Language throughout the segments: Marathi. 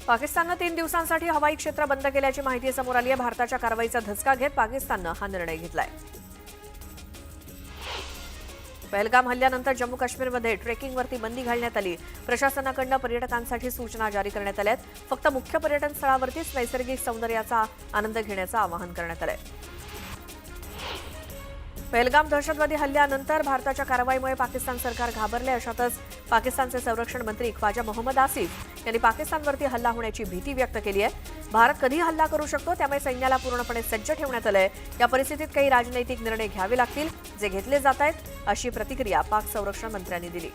पाकिस्ताननं 3 दिवसांसाठी हवाई क्षेत्र बंद केल्याची माहिती समोर आली आहे। भारताच्या कारवाईचा धसका घेत पाकिस्ताननं हा निर्णय घेतलाय। पहलगाम हल्ल्यानंतर जम्मू काश्मीरमध्ये ट्रेकिंगवरती बंदी घालण्यात आली। प्रशासनाकडून पर्यटकांसाठी सूचना जारी करण्यात आल्या आहेत। फक्त मुख्य पर्यटन स्थळावरतीच नैसर्गिक सौंदर्याचा आनंद घेण्याचं आवाहन करण्यात आलंय। पहलगाम दहशतवादी हल्ल्यानंतर भारताच्या कारवाईमुळे पाकिस्तान सरकार घाबरले। अशातच पाकिस्तानचे संरक्षण मंत्री ख्वाजा मोहम्मद आसिफ यांनी पाकिस्तानवरती हल्ला होण्याची भीती व्यक्त केली आहे। भारत कधी हल्ला करू शकतो, त्यामुळे सैन्याला पूर्णपणे सज्ज ठेवण्यात आलंय। या परिस्थितीत काही राजनैतिक निर्णय घ्यावे लागतील, जे घेतले जात आहेत, अशी प्रतिक्रिया पाक संरक्षण मंत्र्यांनी दिली।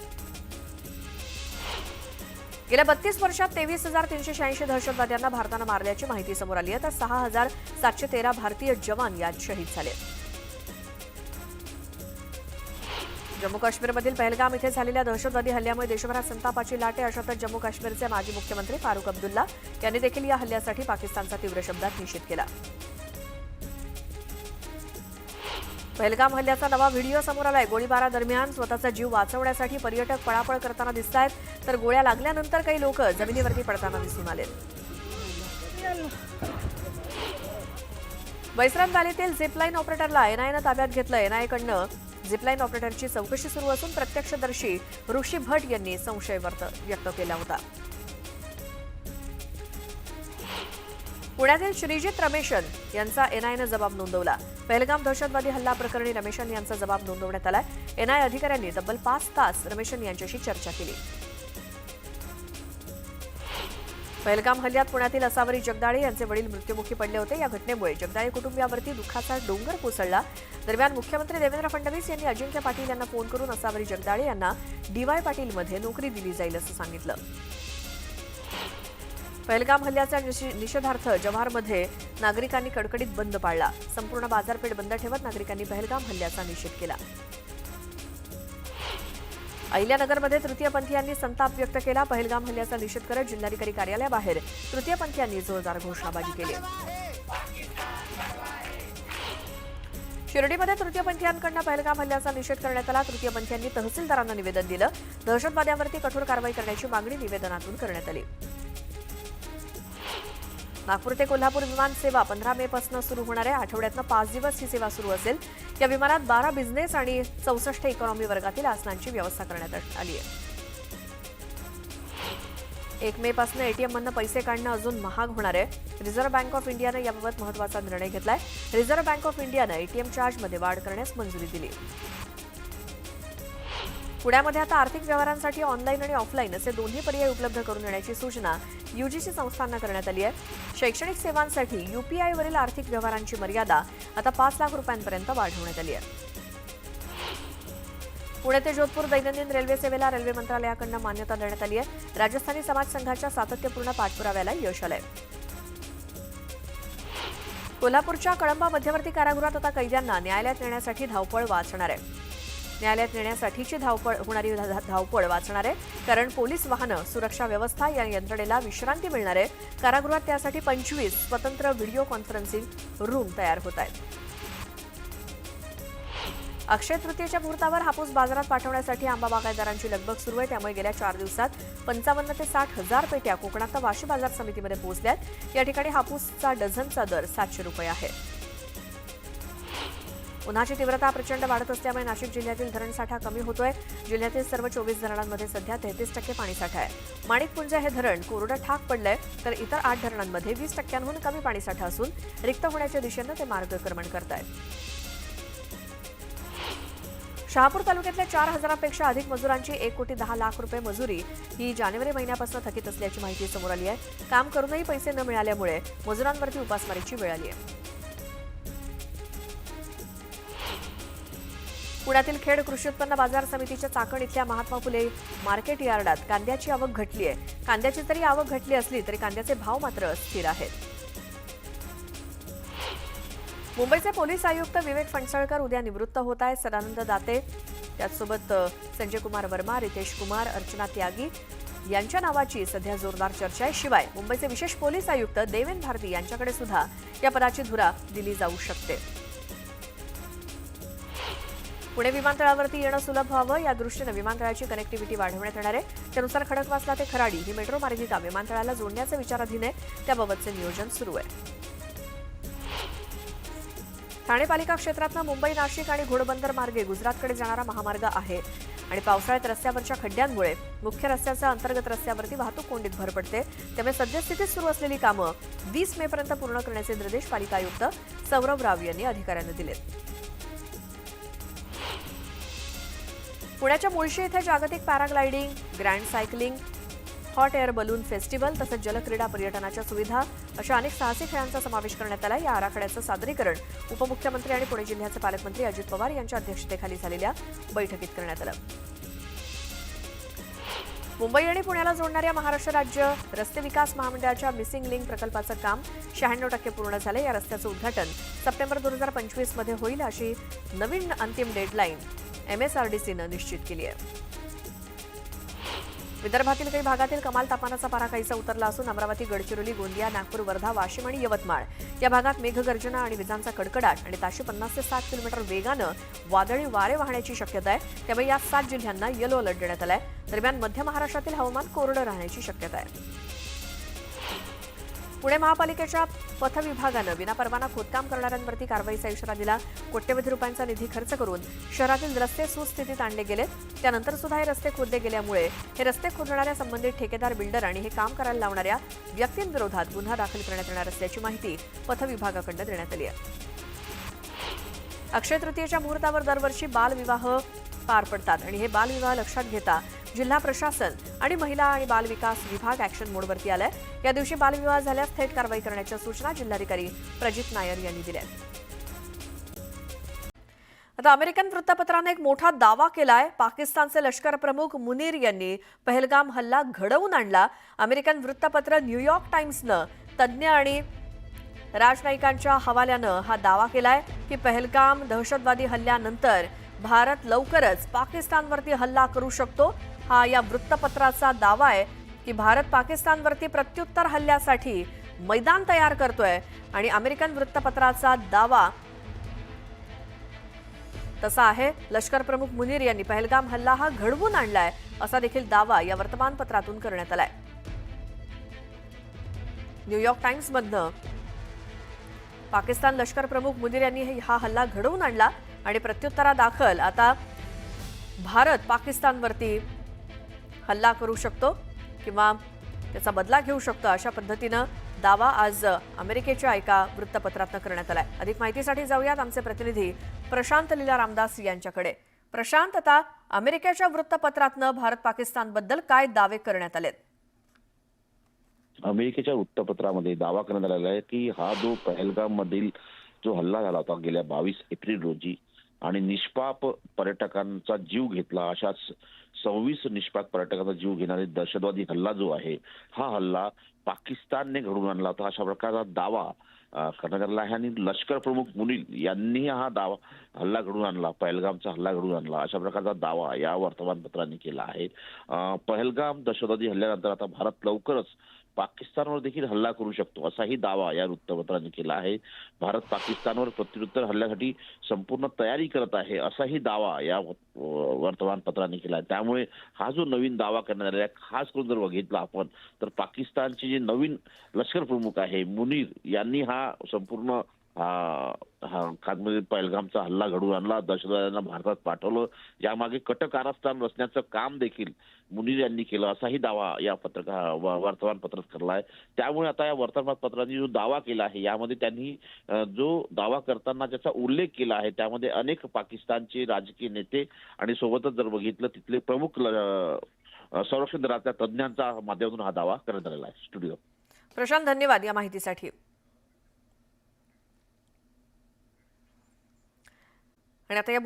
गेल्या 32 वर्षात 23,386 दहशतवाद्यांना भारतानं मारल्याची माहिती समोर आली आहे। तर 6,713 भारतीय जवान यात शहीद झाले। जम्मू काश्मीरमधील पहलगाम इथे झालेल्या दहशतवादी हल्ल्यामुळे देशभरात संतापाची लाट आहे। अशातच जम्मू काश्मीरचे माजी मुख्यमंत्री फारुख अब्दुल्ला यांनी देखील या हल्ल्यासाठी पाकिस्तानचा तीव्र शब्दात निषेध केला। पहलगाम हल्ल्याचा नवा व्हिडिओ समोर आलाय। गोळीबारादरम्यान स्वतःचा जीव वाचवण्यासाठी पर्यटक पळापळ करताना दिसतायत, तर गोळ्या लागल्यानंतर काही लोक जमिनीवरती पडताना दिसून आले। बैसराम व्हॅलीतील झिपलाईन ऑपरेटरला एनआयएनं ताब्यात घेतलं। एनआयएकडनं झिपलाईन ऑपरेटरची चौकशी सुरू असून प्रत्यक्षदर्शी ऋषी भट यांनी संशय व्यक्त केला होता। पुण्यातील श्रीजित रमेशन यांचा एनआयएनं जबाब नोंदवला। पहलगाम दहशतवादी हल्ला प्रकरणी रमेशन यांचा जबाब नोंदवण्यात आलाय। एनआयए अधिकाऱ्यांनी तब्बल 5 तास रमेशन यांच्याशी चर्चा केली। पहलगाम हल्ल्यात पुण्यातील असावरी जगदाळे यांचे वडील मृत्युमुखी पडले होते। या घटनेमुळे जगदाळे कुटुंबियावरती दुःखाचा डोंगर कोसळला। दरम्यान मुख्यमंत्री देवेंद्र फडणवीस यांनी अजिंक्य पाटील यांना फोन करून असावरी जगदाळे यांना डीवाय पाटीलमध्ये नोकरी दिली जाईल असं सांगितलं। पहलगाम हल्ल्याच्या निषेधार्थ जव्हारमध्ये नागरिकांनी कडकडीत बंद पाळला। संपूर्ण बाजारपेठ बंद ठेवत नागरिकांनी पहलगाम हल्ल्याचा निषेध केला। अहिल्यानगरमध्ये तृतीयपंथीयांनी संताप व्यक्त केला। पहलगाम हल्ल्याचा निषेध करत जिल्हाधिकारी कार्यालयाबाहेर तृतीयपंथीयांनी जोरदार घोषणाबाजी केली। शिर्डीमध्ये तृतीयपंथीयांकडून पहलगाम हल्ल्याचा निषेध करण्यात आला। तृतीयपंथीयांनी तहसीलदारांना निवेदन दिलं। दहशतवाद्यांवरती कठोर कारवाई करण्याची मागणी निवेदनातून करण्यात आली। नागपूर ते कोल्हापूर विमान सेवा 15 मे पासून सुरू होणार आहे। आठवड्यातनं 5 दिवस ही सेवा सुरू असेल। या विमानात 12 बिझनेस आणि 64 इकॉनॉमी वर्गातील आसनांची व्यवस्था करण्यात आली आहे। 1 मे पासून एटीएममधनं पैसे काढणं अजून महाग होणार आहे। रिझर्व्ह बँक ऑफ इंडियानं याबाबत महत्त्वाचा निर्णय घेतलाय। रिझर्व्ह बँक ऑफ इंडियानं एटीएम चार्जमध्ये वाढ करण्यास मंजुरी दिली। पुण्यामध्ये आता आर्थिक व्यवहारांसाठी ऑनलाईन आणि ऑफलाईन असे दोन्ही पर्याय उपलब्ध करून देण्याची सूचना यूजीसी संस्थांना करण्यात आली आहे। शैक्षणिक सेवांसाठी यूपीआयवरील आर्थिक व्यवहारांची मर्यादा आता 5 लाख रुपयांपर्यंत वाढवण्यात आली आहे। पुणे ते जोधपूर दैनंदिन रेल्वे सेवेला रेल्वे मंत्रालयाकडून मान्यता देण्यात आली आहे। राजस्थानी समाज संघाच्या सातत्यपूर्ण पाठपुराव्याला यश आलंय। कोल्हापूरच्या कळंबा मध्यवर्ती कारागृहात आता कैद्यांना न्यायालयात नेण्यासाठी धावपळ वाचणार आहे। न्यायालयात नेण्यासाठीची होणारी धावपळ वाचणार आहे, कारण पोलीस वाहनं, सुरक्षा व्यवस्था या यंत्रणेला विश्रांती मिळणार आहे। कारागृहात त्यासाठी 25 स्वतंत्र व्हिडिओ कॉन्फरन्सिंग रूम तयार होत आहेत। अक्षय तृतीयेच्या मुहूर्तावर हापूस बाजारात पाठवण्यासाठी आंबा बागायतदारांची लगबग सुरू आहे। त्यामुळे गेल्या 4 दिवसात 55 ते 60 हजार पेट्या कोकणात वाशी बाजार समितीमध्ये पोहोचल्यात। या ठिकाणी हापूसचा डझनचा दर 700 रुपये आहे। उन्हाची तीव्रता प्रचंड वाढत असल्यामुळे नाशिक जिल्ह्यातील धरणसाठा कमी होतोय। जिल्ह्यातील सर्व 24 धरणांमध्ये सध्या 33% पाणीसाठा आहे। माणिकपुंज हे धरण कोरडं ठाक पडलंय, तर इतर 8 धरणांमध्ये 20%हून कमी पाणीसाठा असून रिक्त होण्याच्या दिशेनं ते मार्गक्रमण करतायत। शहापूर तालुक्यातल्या 4,000पेक्षा अधिक मजुरांची 1,10,00,000 रुपये मजुरी ही जानेवारी महिन्यापासून थकीत असल्याची माहिती समोर आली आहे। काम करूनही पैसे न मिळाल्यामुळे मजुरांवरती उपासमारीची वेळ आली आहे। पुण्यातील खेड कृषी उत्पन्न बाजार समितीच्या चाकण इथल्या महात्मा फुले मार्केट यार्डात कांद्याची आवक घटली आहे। कांद्याची जरी आवक घटली असली तरी कांद्याचे भाव मात्र स्थिर आहेत। मुंबईचे पोलीस आयुक्त विवेक फणसळकर उद्या निवृत्त होत आहेत। सदानंद दाते, त्याचसोबत संजय कुमार वर्मा, रितेश कुमार, अर्चना त्यागी यांच्या नावाची सध्या जोरदार चर्चा आहे। शिवाय मुंबईचे विशेष पोलीस आयुक्त देवेन भारती यांच्याकडे सुद्धा या पदाची धुरा दिली जाऊ शकते। पुणे विमानतळावरती येणं सुलभ व्हावं या दृष्टीनं विमानतळाची कनेक्टिव्हिटी वाढवण्यात येणार आहे. त्यानुसार खडकवासला ते खराडी ही मेट्रो मार्गिका विमानतळाला जोडण्याचं विचाराधीन आहे. त्याबाबतचे नियोजन सुरू आहे. ठाणे पालिका क्षेत्रातनं मुंबई नाशिक आणि घोडबंदर मार्गे गुजरातकडे जाणारा महामार्ग आहे आणि पावसाळ्यात रस्त्यावरच्या खड्ड्यांमुळे मुख्य रस्त्याच्या अंतर्गत रस्त्यावरती वाहतूक कोंडीत भर पडते. त्यामुळे सद्यस्थितीत सुरू असलेली कामं 20 मेपर्यंत पूर्ण करण्याचे निर्देश पालिका आयुक्त सौरभ राव यांनी अधिकाऱ्यांना दिलेत. पुण्याच्या मुळशी इथे जागतिक paragliding, grand cycling, hot air balloon festival तसंच जलक्रीडा पर्यटनाच्या सुविधा अशा अनेक साहसी खेळांचा समावेश करण्यात आला. या आराखड्याचं सादरीकरण उपमुख्यमंत्री आणि पुणे जिल्ह्याचे पालकमंत्री अजित पवार यांच्या अध्यक्षतेखाली झालेल्या बैठकीत करण्यात आलं. मुंबई आणि पुण्याला जोडणाऱ्या महाराष्ट्र राज्य रस्ते विकास महामंडळाच्या मिसिंग लिंक प्रकल्पाचं काम 96% पूर्ण झालं. या रस्त्याचं उद्घाटन सप्टेंबर 2025 मध्ये होईल अशी नवीन अंतिम डेडलाईन MSRDCनं निश्चित केली आहे. विदर्भातील काही भागातील कमाल तापमानाचा पारा काहीसा उतरला असून अमरावती, गडचिरोली, गोंदिया, नागपूर, वर्धा, वाशिम आणि यवतमाळ या भागात मेघगर्जना आणि विजांचा कडकडाट आणि ताशी 50 ते 60 किलोमीटर वेगानं वादळी वारे वाहण्याची शक्यता आहे. त्यामुळे या 7 जिल्ह्यांना येलो अलर्ट देण्यात आलाय. दरम्यान मध्य महाराष्ट्रातील हवामान कोरडं राहण्याची शक्यता आहे. पुणे महापालिकेच्या पथ विभागानं विनापरवाना खोदकाम करणाऱ्यांवरती कारवाईचा इशारा दिला. कोट्यवधी रुपयांचा निधी खर्च करून शहरातील रस्ते सुस्थितीत आणले गेलेत. त्यानंतर सुद्धा हे रस्ते खोदले गेल्यामुळे हे रस्ते खोदणाऱ्या संबंधित ठेकेदार, बिल्डर आणि हे काम करायला लावणाऱ्या व्यक्तींविरोधात गुन्हा दाखल करण्यात येणार असल्याची माहिती पथ विभागाकडून देण्यात आली आहे. अक्षय तृतीयेच्या मुहूर्तावर दरवर्षी बालविवाह पार पडतात आणि हे बालविवाह लक्षात घेता जिल्हा प्रशासन आणि महिला आणि बाल विकास विभाग ॲक्शन मोडवरती आलाय. या दिवशी बालविवाह झाल्यास थेट कारवाई करण्याच्या सूचना जिल्हाधिकारी प्रजित नायर यांनी दिल्या. आता अमेरिकन वृत्तपत्राने एक मोठा दावा केलाय. पाकिस्तानचे लष्कर प्रमुख मुनीर यांनी पहलगाम हल्ला घडवून आणला. अमेरिकन वृत्तपत्र न्यूयॉर्क टाइम्सनं तज्ज्ञ आणि राजनयिकांच्या हवाल्यानं हा दावा केलाय की पहलगाम दहशतवादी हल्ल्यानंतर भारत लवकरच पाकिस्तानवरती हल्ला करू शकतो. हा या वृत्तपत्राचा दावा आहे की भारत पाकिस्तानवरती प्रत्युत्तर हल्ल्यासाठी मैदान तयार करतोय आणि अमेरिकन वृत्तपत्राचा दावा तसा आहे. लष्कर प्रमुख मुनीर यांनी पहलगाम हल्ला हा घडवून आणलाय असा देखील दावा या वर्तमानपत्रातून करण्यात आलाय. न्यूयॉर्क टाइम्समधनं पाकिस्तान लष्कर प्रमुख मुनीर यांनी हा हल्ला घडवून आणला आणि प्रत्युत्तरादाखल आता भारत पाकिस्तानवरती हल्ला करू शकतो किंवा त्याचा बदला घेऊ शकतो अशा पद्धतीनं दावा आज अमेरिकेच्या एका वृत्तपत्रातनं करण्यात आलाय. अधिक माहितीसाठी जाऊयात आमचे प्रतिनिधी प्रशांत लीला रामदास यांच्याकडे. प्रशांत, आता अमेरिकेच्या वृत्तपत्रातनं भारत पाकिस्तानबद्दल काय दावे करण्यात आलेत? अमेरिकेच्या वृत्तपत्रामध्ये दावा करण्यात आलेला आहे की हा जो पहलगाम मधील जो हल्ला झाला होता गेल्या 22 एप्रिल रोजी आणि निष्पाप पर्यटकांचा जीव घेतला, अशाच 26 निष्पाप पर्यटकांचा जीव घेणारे दहशतवादी हल्ला जो आहे हा हल्ला पाकिस्तानने घडवून आणला होता अशा प्रकारचा दावा करण्यात आलेला आहे. आणि लष्कर प्रमुख मुनीर यांनी हा दावा हल्ला घडवून आणला, पहलगामचा हल्ला घडवून आणला अशा प्रकारचा दावा या वर्तमानपत्रांनी केला आहे. पहलगाम दहशतवादी हल्ल्यानंतर आता भारत लवकरच पाकिस्तानवर देखील हल्ला करू शकतो असाही दावा या वृत्तपत्रांनी केला आहे. भारत पाकिस्तानवर प्रत्युत्तर हल्ल्यासाठी संपूर्ण तयारी करत आहे असाही दावा या वर्तमानपत्रांनी केला आहे. त्यामुळे हा जो नवीन दावा करण्यात आलेला आहे, खास करून जर बघितला आपण तर पाकिस्तानचे जे नवीन लष्कर प्रमुख आहे मुनीर यांनी हा संपूर्ण पहलगामचा हल्ला घडवून आणला, दहशतवाद्यांना भारतात पाठवलं, यामागे कट कारस्थान रचण्याचं काम देखील मुनीर यांनी केलं असाही दावा या वर्तमानपत्रात करला आहे. त्यामुळे आता या वर्तमानपत्रांनी जो दावा केला आहे यामध्ये त्यांनी जो दावा करताना ज्याचा उल्लेख केला आहे त्यामध्ये अनेक पाकिस्तानचे राजकीय नेते आणि सोबतच जर बघितलं तिथले प्रमुख संरक्षण दलाच्या तज्ज्ञांच्या माध्यमातून हा दावा करण्यात आलेला आहे. स्टुडिओ प्रशांत, धन्यवाद या माहितीसाठी. आणि आता या